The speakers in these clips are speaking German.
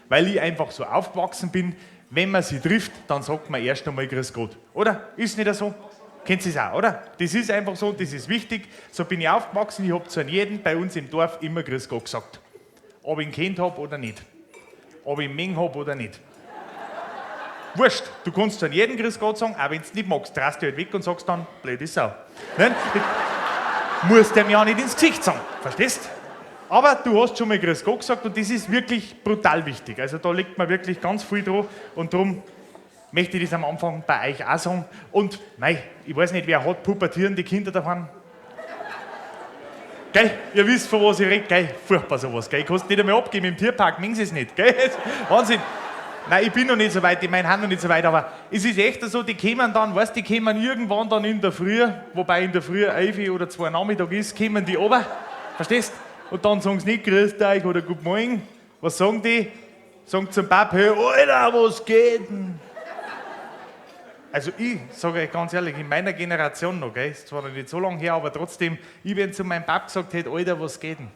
weil ich einfach so aufgewachsen bin, wenn man sie trifft, dann sagt man erst einmal Grüß Gott. Oder? Ist nicht so? Kennt ihr es auch, oder? Das ist einfach so, das ist wichtig. So bin ich aufgewachsen, ich habe zu jedem bei uns im Dorf immer Grüß Gott gesagt. Ob ich ihn kennt habe oder nicht. Ob ich ihn mengen habe oder nicht. Wurscht, du kannst zu jedem Grüß Gott sagen, auch wenn du es nicht magst, drehst du halt weg und sagst dann, blöde Sau. Nein? Musst du ihm ja nicht ins Gesicht sagen, verstehst? Aber du hast schon mal Grüß Gott gesagt und das ist wirklich brutal wichtig. Also da liegt man wirklich ganz viel dran und darum möchte ich das am Anfang bei euch auch sagen. Und mei, ich weiß nicht, wer hat pubertierende Kinder davon? Gell? Ihr wisst, von was ich rede, gell? Furchtbar sowas, gell? Ich kann es nicht einmal abgeben im Tierpark, mengen sie es nicht, gell? Wahnsinn. Nein, ich bin noch nicht so weit, ich meine, noch nicht so weit, aber es ist echt so, die kommen dann, weißt du, die kommen irgendwann dann in der Früh, wobei in der Früh 11 oder 2 Nachmittag ist, kommen die runter, verstehst? Und dann sagen sie nicht, grüßt euch oder Guten Morgen. Was sagen die? Sagen zum Papa, hey, Alter, was geht denn? Also ich sage euch ganz ehrlich, in meiner Generation noch, gell, ist zwar noch nicht so lange her, aber trotzdem, ich wenn zu meinem Papa gesagt hätte, Alter, was geht denn?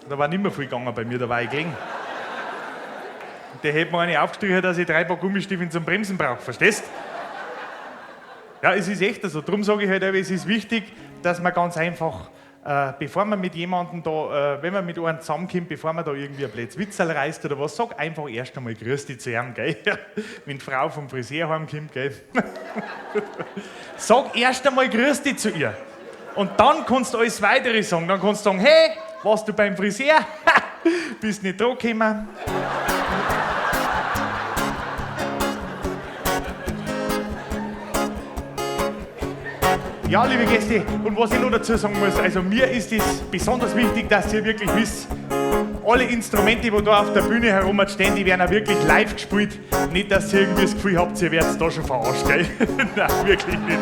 Da war nicht mehr viel gegangen bei mir, da war ich gelegen. Der hätte mir eine aufgestrichen, dass ich 3 Paar Gummistiefeln zum Bremsen brauche, verstehst? Ja, es ist echt so. Darum sage ich halt, es ist wichtig, dass man ganz einfach, bevor man mit jemandem da, wenn man mit einem zusammenkommt, bevor man da irgendwie ein blödes Witzel reißt oder was, sag einfach erst einmal Grüß dich zu ihm, gell? Wenn die Frau vom Friseur heimkommt, gell? Sag erst einmal Grüß dich zu ihr. Und dann kannst du alles Weitere sagen. Dann kannst du sagen, hey, warst du beim Friseur? Bist nicht dran gekommen? Ja, liebe Gäste, und was ich noch dazu sagen muss, also mir ist es besonders wichtig, dass ihr wirklich wisst, alle Instrumente, die da auf der Bühne herumstehen, die werden auch wirklich live gespielt. Nicht, dass ihr irgendwie das Gefühl habt, ihr werdet da schon verarscht, gell? Nein, wirklich nicht.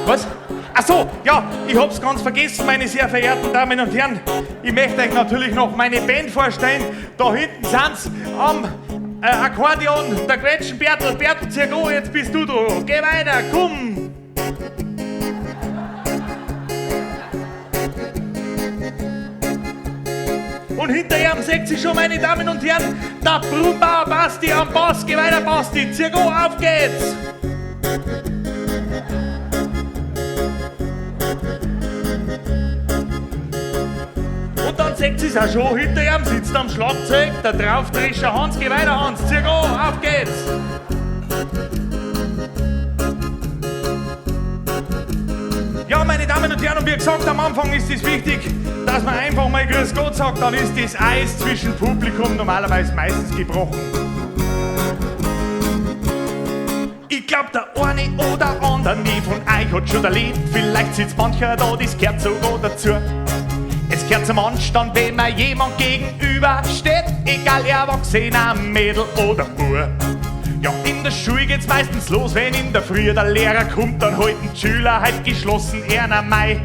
Was? Ach so, ja, ich hab's ganz vergessen, meine sehr verehrten Damen und Herren. Ich möchte euch natürlich noch meine Band vorstellen. Da hinten sind's am Akkordeon, der Quetschen Bertel, Zirgo, jetzt bist du dran. Geh weiter, komm! Und hinter ihm seht ihr schon, meine Damen und Herren, der Brunbauer Basti am Bass. Geh weiter, Basti, Zirgo, auf geht's! Und dann seht ihr es auch schon, hinter ihm sitzt am Schlagzeug der Draufdrescher Hans. Geh weiter, Hans, Zirgo, auf geht's! Ja, meine Damen und Herren, und wie gesagt, am Anfang ist es wichtig, dass man einfach mal Grüß Gott sagt, dann ist das Eis zwischen Publikum normalerweise meistens gebrochen. Ich glaub, der eine oder andere von euch hat schon erlebt, vielleicht sitzt mancher da, das gehört sogar dazu. Es gehört zum Anstand, wenn man jemand gegenübersteht, egal Erwachsener, Mädel oder Bub. Ja, in der Schule geht's meistens los, wenn in der Früh der Lehrer kommt, dann halten die Schüler halt geschlossen einer Mai.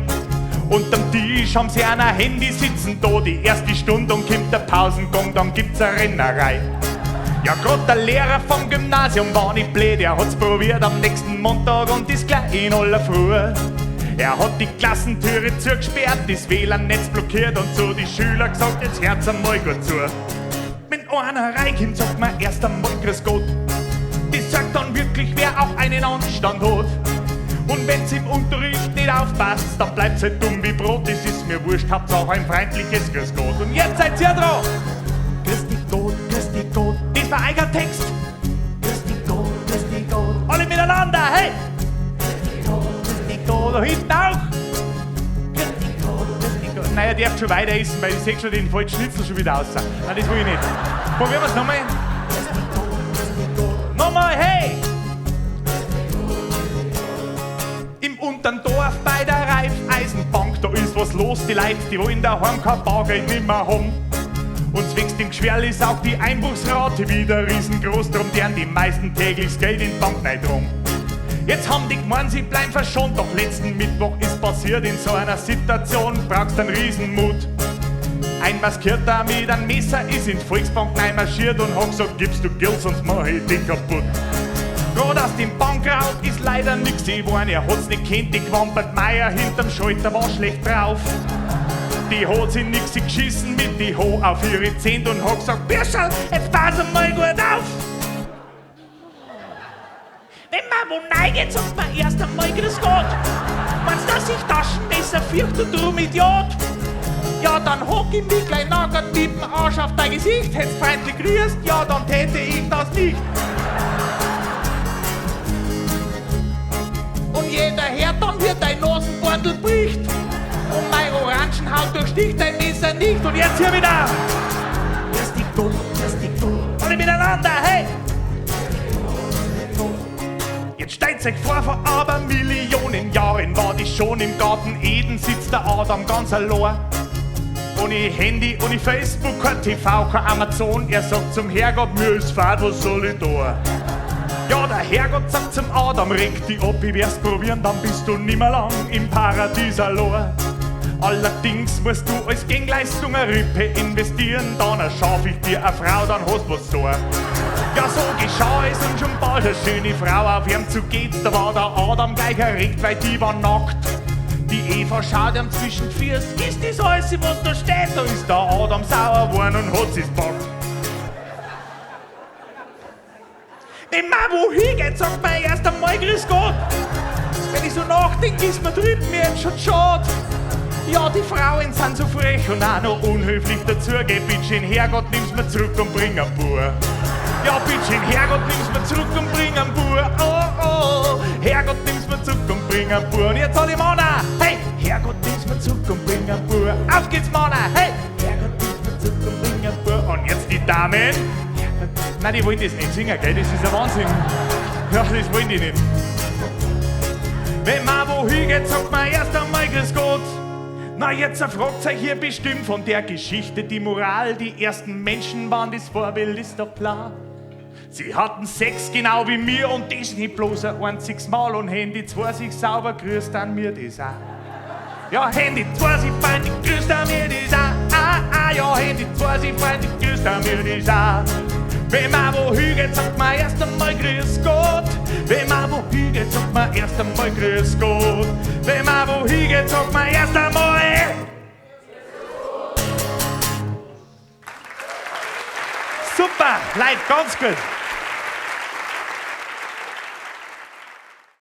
Und am Tisch haben sie ein Handy sitzen da, die erste Stunde und kommt der Pausengang, dann gibt's eine Rennerei. Ja, grad der Lehrer vom Gymnasium war nicht blöd, er hat's probiert am nächsten Montag und ist gleich in aller Früh. Er hat die Klassentüre zugesperrt, das WLAN-Netz blockiert und so die Schüler gesagt, jetzt hört's einmal gut zu. Wenn einer reinkommt, sagt man erst einmal Grüß Gott. Das sagt dann wirklich, wer auch einen Anstand hat. Und wenn's im Unterricht nicht aufpasst, dann bleibt's halt dumm wie Brot. Das ist mir wurscht, habt's auch ein freundliches Grüß Gott. Und jetzt seid ihr dran! Grüß dich Gott, das war euer Text. Grüß dich Gott, alle miteinander, hey! Da hinten auch! Nein, ihr dürft schon weiter essen, weil ich sehe schon den falschen Schnitzel schon wieder raus. Nein, das will ich nicht. Probieren wir es nochmal. Nochmal, hey! Im unteren Dorf bei der Raiffeisenbank, da ist was los. Die Leute, die wollen daheim kein Bargeld nicht mehr haben. Und zwecks dem Geschwerl ist auch die Einbruchsrate wieder riesengroß. Drum deren die meisten täglich das Geld in die Bank nicht rum. Jetzt haben die gemeint, sie bleiben verschont, doch letzten Mittwoch ist passiert, in so einer Situation brauchst einen Riesenmut. Ein Maskierter mit einem Messer ist in die Volksbank reinmarschiert und hat gesagt, gibst du Geld, sonst mach ich dich kaputt. Gerade aus dem Bankraub ist leider nix geworden, er hat's nicht kennt, die Quampert Meier hinterm Schalter war schlecht drauf. die hat sich nix geschissen mit die Ho auf ihre Zehnt und hat gesagt, Birscherl, jetzt pass einmal gut auf. Wenn man wo reingeht, sagt man erst einmal Grüß Gott. Wenn's dass ich Taschenmesser fürcht und du Idiot, ja dann hock ich mich gleich nackert mit dem Arsch auf dein Gesicht. Hätt's freundlich grüßt, ja dann täte ich das nicht. Und jeder hört dann, wie dein Nasenbordel bricht. Und mein Orangenhaut durchsticht dein Messer nicht. Und jetzt hier wieder. Erst die Go, alle miteinander, hey! Jetzt stellt euch vor aber Millionen Jahren war die schon im Garten Eden, sitzt der Adam ganz allein. Ohne Handy, ohne Facebook, kein TV, kein Amazon. Er sagt zum Herrgott, mir ist fad, was soll ich da? Ja, der Herrgott sagt zum Adam, reg dich ab, ich werd's probieren, dann bist du nimmer lang im Paradies allein. Allerdings musst du als Gegenleistung eine Rippe investieren, dann erschaff ich dir eine Frau, dann hast was da. Ja, so geschah es und schon bald eine schöne Frau auf ihm zu geht. Da war der Adam gleich erregt, weil die war nackt. Die Eva schaut ihm zwischen die Füße, ist das alles, was da steht? Da ist der Adam sauer geworden und hat sich's gepackt. Wenn man wohin geht, sagt man erst einmal Grüß Gott. Wenn ich so nachdenke, ist mir drüben jetzt schon schade. Ja, die Frauen sind so frech und auch noch unhöflich dazu. Geh, Bitchen, Herrgott, nimm's mir zurück und bring ein Bur. Ja, Bitchen, Herrgott, nimm's mir zurück und bring ein Bur. Oh, oh, Herrgott, nimm's mir zurück und bring ein Bur. Und jetzt alle Männer, hey, Herrgott, nimm's mir zurück und bring ein Bur. Auf geht's, Männer, hey, Herrgott, nimm's mir zurück und bring ein Bur. Und jetzt die Damen. Nein, die wollen das nicht singen, gell, das ist ein Wahnsinn. Ja, das wollen die nicht. Wenn man wohin geht, sagt man erst einmal Grüß Gott. Na, jetzt fragt euch hier bestimmt von der Geschichte die Moral. Die ersten Menschen waren das Vorbild, ist doch klar. Sie hatten Sex genau wie mir und das nicht bloß ein einziges Mal. Und Handy 2 sich sauber grüßt an mir das auch. Ja, Handy 2 sich freundlich grüßt an mir das auch. Ja, Handy 2 sich freundlich grüßt an mir das auch. Wenn man wohin geht, sagt man erst einmal Grüß Gott. Wenn man wohin geht, sagt man erst einmal Grüß Gott. Wenn man wohin geht, sagt man erst einmal. Super, Leute, ganz gut.